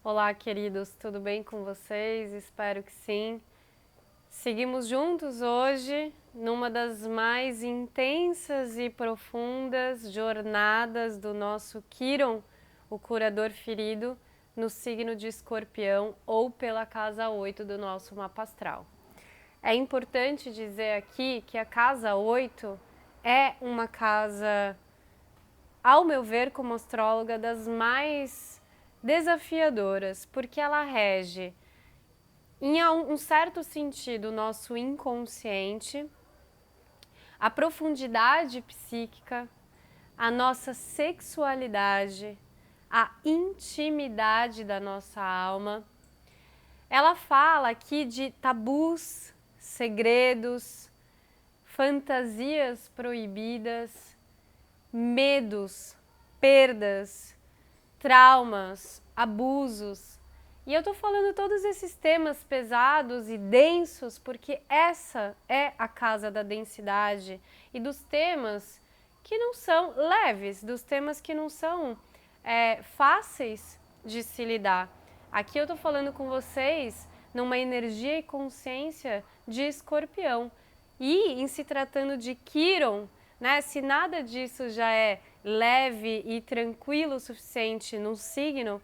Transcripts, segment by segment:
Olá, queridos, tudo bem com vocês? Espero que sim. Seguimos juntos hoje numa das mais intensas e profundas jornadas do nosso Quiron, o curador ferido, no signo de Escorpião ou pela casa 8 do nosso mapa astral. É importante dizer aqui que a casa 8 é uma casa, ao meu ver, como astróloga, das mais desafiadoras, porque ela rege, em um certo sentido, o nosso inconsciente, a profundidade psíquica, a nossa sexualidade, a intimidade da nossa alma. Ela fala aqui de tabus, segredos, fantasias proibidas, medos, perdas, traumas, abusos. E eu tô falando todos esses temas pesados e densos porque essa é a casa da densidade e dos temas que não são leves, dos temas que não são fáceis de se lidar. Aqui eu tô falando com vocês numa energia e consciência de Escorpião. E em se tratando de Quiron, né, se nada disso já é leve e tranquilo o suficiente no signo,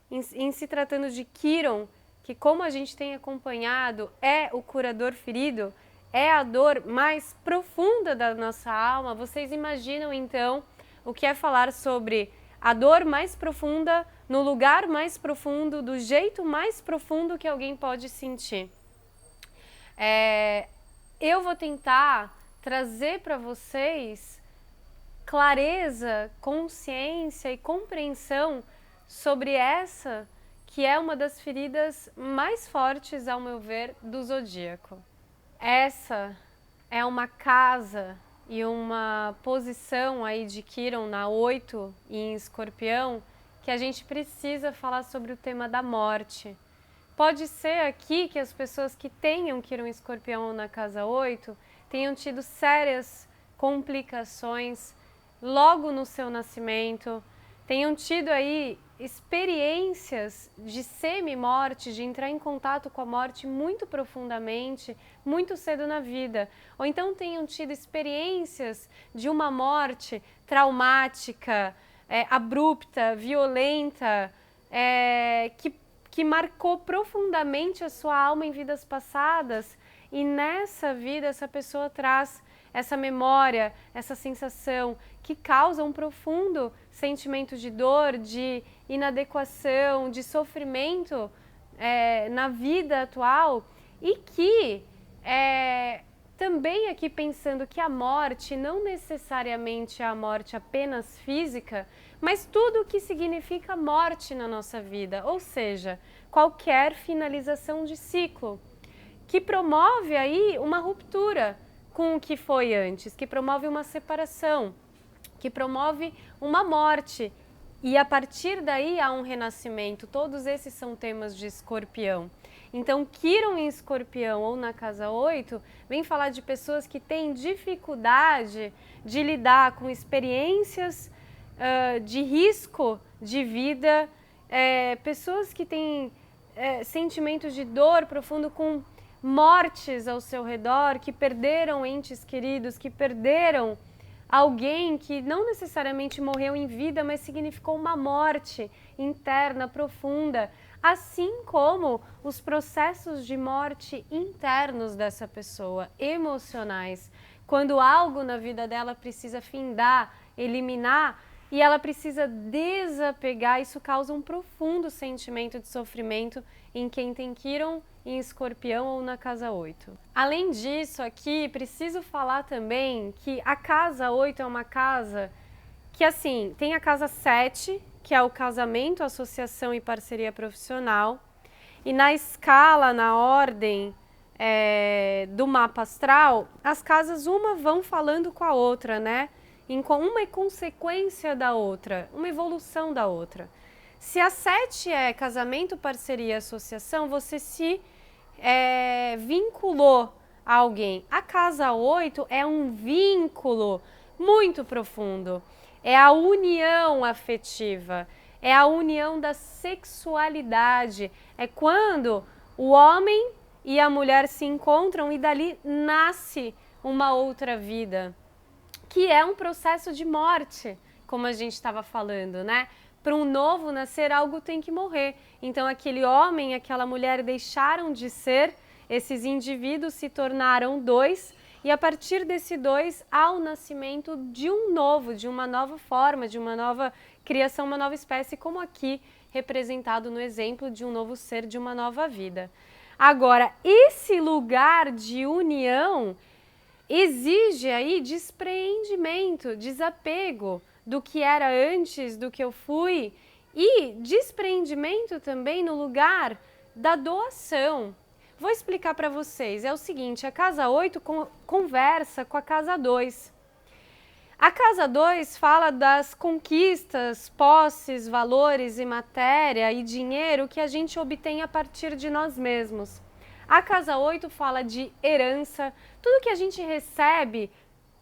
em se tratando de Quiron, que como a gente tem acompanhado, é o curador ferido, é a dor mais profunda da nossa alma, vocês imaginam então o que é falar sobre a dor mais profunda, no lugar mais profundo, do jeito mais profundo que alguém pode sentir. Eu vou tentar trazer para vocês clareza, consciência e compreensão sobre essa que é uma das feridas mais fortes, ao meu ver, do zodíaco. Essa é uma casa e uma posição aí de Quiron na 8 e em Escorpião que a gente precisa falar sobre o tema da morte. Pode ser aqui que as pessoas que tenham Quiron Escorpião na casa 8 tenham tido sérias complicações logo no seu nascimento, tenham tido aí experiências de semi-morte, de entrar em contato com a morte muito profundamente, muito cedo na vida. Ou então tenham tido experiências de uma morte traumática, abrupta, violenta, que marcou profundamente a sua alma em vidas passadas, e nessa vida essa pessoa traz essa memória, essa sensação que causa um profundo sentimento de dor, de inadequação, de sofrimento na vida atual, e que também aqui pensando que a morte não necessariamente é a morte apenas física, mas tudo o que significa morte na nossa vida, ou seja, qualquer finalização de ciclo, que promove aí uma ruptura com o que foi antes, que promove uma separação, que promove uma morte, e a partir daí há um renascimento. Todos esses são temas de Escorpião. Então, Quiron em Escorpião ou na casa 8 vem falar de pessoas que têm dificuldade de lidar com experiências de risco de vida, pessoas que têm sentimentos de dor profundo com mortes ao seu redor, que perderam entes queridos, que perderam alguém que não necessariamente morreu em vida, mas significou uma morte interna, profunda, assim como os processos de morte internos dessa pessoa, emocionais, quando algo na vida dela precisa findar, eliminar, e ela precisa desapegar, isso causa um profundo sentimento de sofrimento em quem tem Quiron em Escorpião ou na casa 8. Além disso, aqui preciso falar também que a casa 8 é uma casa que, assim, tem a casa 7, que é o casamento, associação e parceria profissional, e na escala, na ordem do mapa astral, as casas uma vão falando com a outra, né? Uma é consequência da outra, uma evolução da outra. Se a 7 é casamento, parceria, associação, você se vinculou a alguém. A casa 8 é um vínculo muito profundo, é a união afetiva, é a união da sexualidade. É quando o homem e a mulher se encontram e dali nasce uma outra vida, que é um processo de morte, como a gente estava falando, né? Para um novo nascer, algo tem que morrer. Então, aquele homem e aquela mulher deixaram de ser, esses indivíduos se tornaram dois, e a partir desse dois, há o nascimento de um novo, de uma nova forma, de uma nova criação, uma nova espécie, como aqui representado no exemplo de um novo ser, de uma nova vida. Agora, esse lugar de união exige aí despreendimento, desapego do que era antes, do que eu fui, e despreendimento também no lugar da doação. Vou explicar para vocês, é o seguinte, a casa 8 conversa com a casa 2. A casa 2 fala das conquistas, posses, valores e matéria e dinheiro que a gente obtém a partir de nós mesmos. A casa 8 fala de herança, tudo que a gente recebe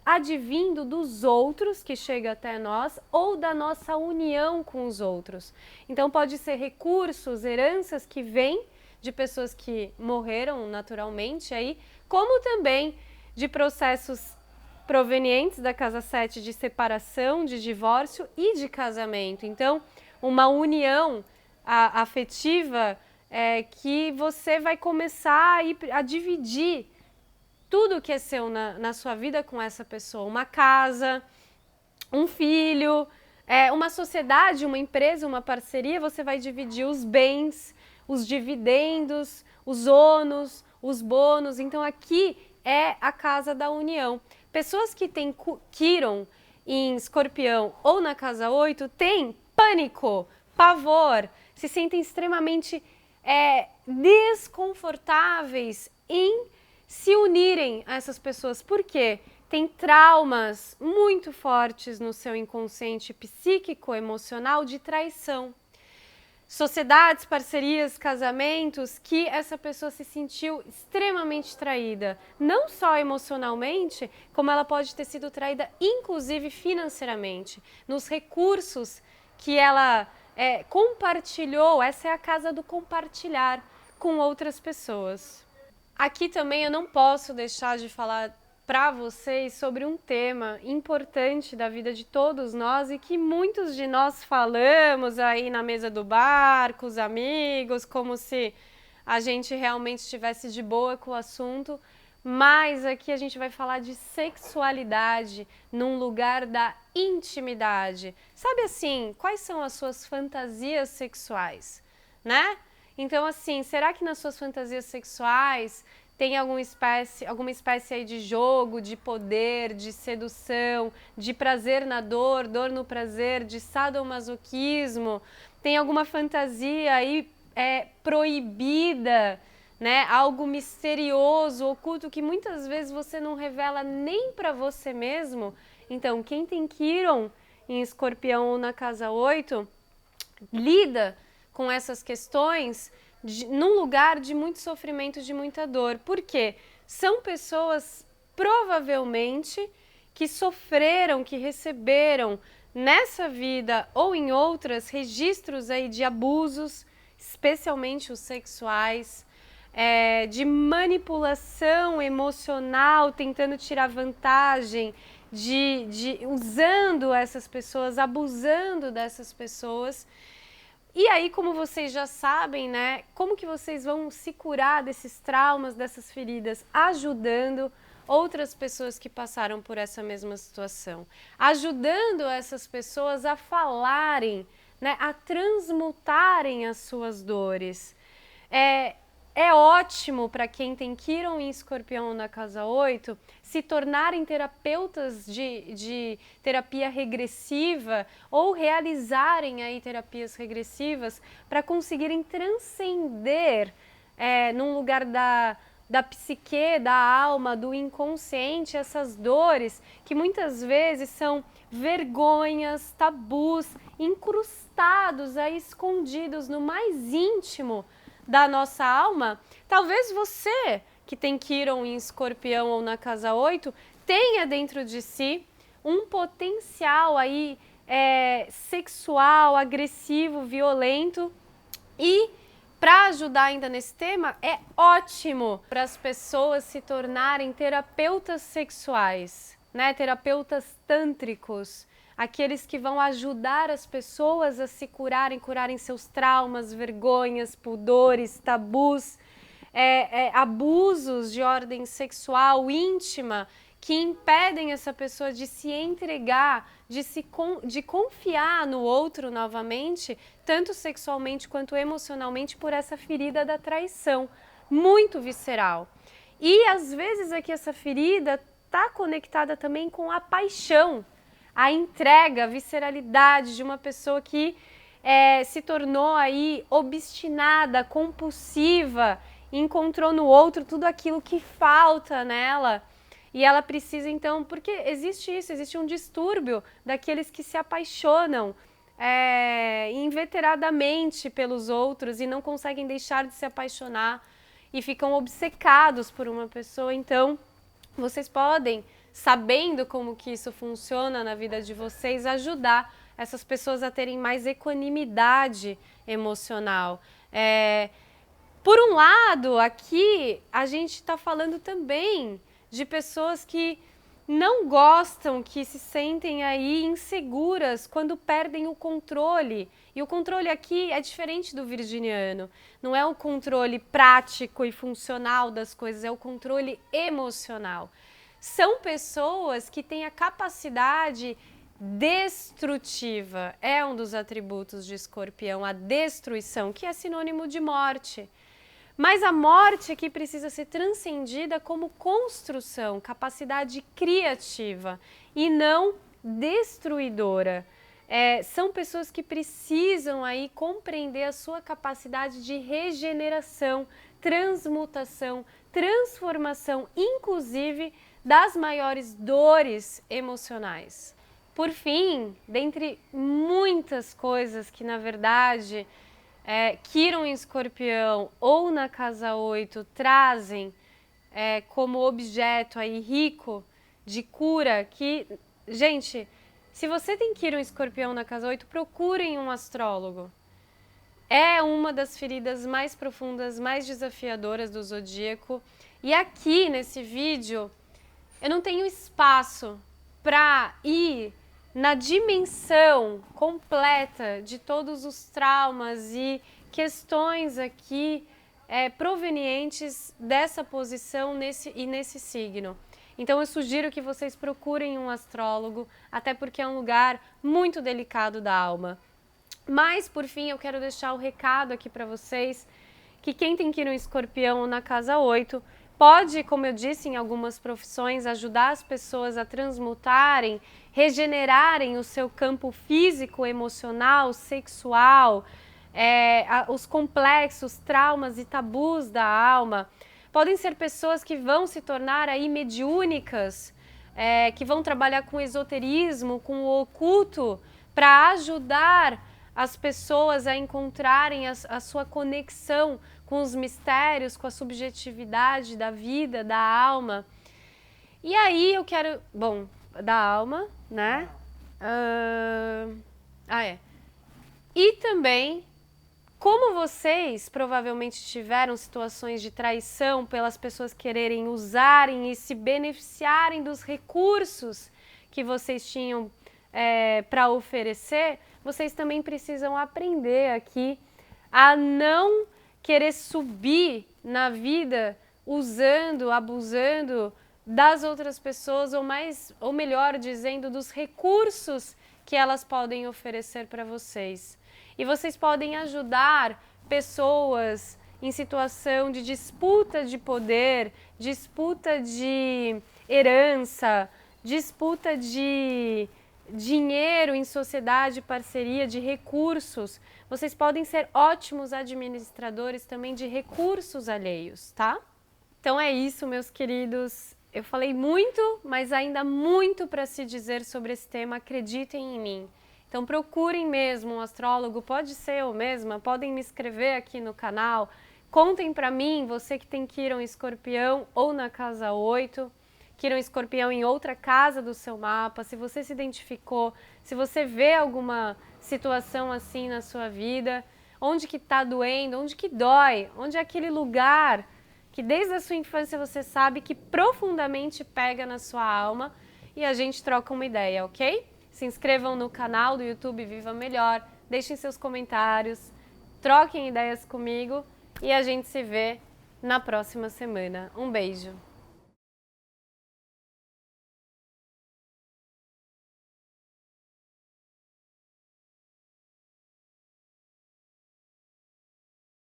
advindo dos outros que chega até nós ou da nossa união com os outros. Então pode ser recursos, heranças que vêm de pessoas que morreram naturalmente aí, como também de processos provenientes da casa 7 de separação, de divórcio e de casamento. Então, uma união afetiva que você vai começar a dividir tudo que é seu na sua vida com essa pessoa. Uma casa, um filho, uma sociedade, uma empresa, uma parceria, você vai dividir os bens, os dividendos, os ônus, os bônus. Então, aqui é a casa da união. Pessoas que têm Quiron em Escorpião ou na casa 8 têm pânico, pavor, se sentem extremamente desconfortáveis em se unirem a essas pessoas. Por quê? Tem traumas muito fortes no seu inconsciente psíquico, emocional de traição. Sociedades, parcerias, casamentos que essa pessoa se sentiu extremamente traída, não só emocionalmente, como ela pode ter sido traída inclusive financeiramente, nos recursos que ela compartilhou. Essa é a casa do compartilhar com outras pessoas. Aqui também eu não posso deixar de falar para vocês sobre um tema importante da vida de todos nós e que muitos de nós falamos aí na mesa do bar, com os amigos, como se a gente realmente estivesse de boa com o assunto, mas aqui a gente vai falar de sexualidade num lugar da intimidade. Sabe assim, quais são as suas fantasias sexuais, né? Então assim, será que nas suas fantasias sexuais tem alguma espécie aí de jogo, de poder, de sedução, de prazer na dor, dor no prazer, de sadomasoquismo? Tem alguma fantasia aí proibida, né? Algo misterioso, oculto, que muitas vezes você não revela nem para você mesmo? Então, quem tem Quiron em Escorpião ou na casa 8, lida com essas questões num lugar de muito sofrimento, de muita dor. Por quê? São pessoas provavelmente que sofreram, que receberam nessa vida ou em outras registros aí de abusos, especialmente os sexuais, de manipulação emocional, tentando tirar vantagem, usando essas pessoas, abusando dessas pessoas. E aí, como vocês já sabem, né, como que vocês vão se curar desses traumas, dessas feridas? Ajudando outras pessoas que passaram por essa mesma situação. Ajudando essas pessoas a falarem, né, a transmutarem as suas dores. É ótimo para quem tem Quiron em Escorpião na casa 8 se tornarem terapeutas de terapia regressiva ou realizarem aí terapias regressivas para conseguirem transcender num lugar da psique, da alma, do inconsciente, essas dores que muitas vezes são vergonhas, tabus, incrustados aí, escondidos no mais íntimo da nossa alma. Talvez você que tem Quiron em Escorpião ou na casa 8 tenha dentro de si um potencial aí sexual, agressivo, violento. E para ajudar ainda nesse tema, é ótimo para as pessoas se tornarem terapeutas sexuais, né? Terapeutas tântricos, aqueles que vão ajudar as pessoas a se curarem seus traumas, vergonhas, pudores, tabus, abusos de ordem sexual íntima que impedem essa pessoa de se entregar, de confiar no outro novamente, tanto sexualmente quanto emocionalmente, por essa ferida da traição, muito visceral. E às vezes aqui essa ferida está conectada também com a paixão, a entrega, a visceralidade de uma pessoa que se tornou aí obstinada, compulsiva, encontrou no outro tudo aquilo que falta nela. E ela precisa então, porque existe um distúrbio daqueles que se apaixonam inveteradamente pelos outros e não conseguem deixar de se apaixonar e ficam obcecados por uma pessoa. Então, vocês podem, sabendo como que isso funciona na vida de vocês, ajudar essas pessoas a terem mais equanimidade emocional. Por um lado, aqui a gente está falando também de pessoas que não gostam, que se sentem aí inseguras quando perdem o controle. E o controle aqui é diferente do virginiano. Não é o controle prático e funcional das coisas, é o controle emocional. São pessoas que têm a capacidade destrutiva. É um dos atributos de Escorpião, a destruição, que é sinônimo de morte. Mas a morte aqui precisa ser transcendida como construção, capacidade criativa e não destruidora. São pessoas que precisam aí compreender a sua capacidade de regeneração, transmutação, transformação, inclusive das maiores dores emocionais. Por fim, dentre muitas coisas que na verdade Quiron em Escorpião ou na casa 8 trazem como objeto aí rico de cura, que, gente, se você tem Quiron em Escorpião na casa 8, procurem um astrólogo. É uma das feridas mais profundas, mais desafiadoras do zodíaco. E aqui nesse vídeo eu não tenho espaço para ir na dimensão completa de todos os traumas e questões aqui provenientes dessa posição nesse signo. Então eu sugiro que vocês procurem um astrólogo, até porque é um lugar muito delicado da alma. Mas, por fim, eu quero deixar o recado aqui para vocês, que quem tem Quiron em Escorpião na casa 8 pode, como eu disse, em algumas profissões, ajudar as pessoas a transmutarem, regenerarem o seu campo físico, emocional, sexual, os complexos, traumas e tabus da alma. Podem ser pessoas que vão se tornar aí mediúnicas, que vão trabalhar com esoterismo, com o oculto, para ajudar as pessoas a encontrarem a sua conexão com os mistérios, com a subjetividade da vida, da alma. E aí eu quero... Bom, da alma, né? E também, como vocês provavelmente tiveram situações de traição pelas pessoas quererem usarem e se beneficiarem dos recursos que vocês tinham para oferecer, vocês também precisam aprender aqui a não querer subir na vida usando, abusando das outras pessoas, ou melhor dizendo, dos recursos que elas podem oferecer para vocês. E vocês podem ajudar pessoas em situação de disputa de poder, disputa de herança, disputa de dinheiro em sociedade, parceria, de recursos. Vocês podem ser ótimos administradores também de recursos alheios, tá? Então é isso, meus queridos. Eu falei muito, mas ainda muito para se dizer sobre esse tema. Acreditem em mim. Então procurem mesmo um astrólogo, pode ser eu mesma, podem me escrever aqui no canal. Contem para mim, você que tem Quiron em Escorpião ou na casa 8, Quirón Escorpião em outra casa do seu mapa, se você se identificou, se você vê alguma situação assim na sua vida, onde que está doendo, onde que dói, onde é aquele lugar que desde a sua infância você sabe que profundamente pega na sua alma, e a gente troca uma ideia, ok? Se inscrevam no canal do YouTube Viva Melhor, deixem seus comentários, troquem ideias comigo e a gente se vê na próxima semana. Um beijo!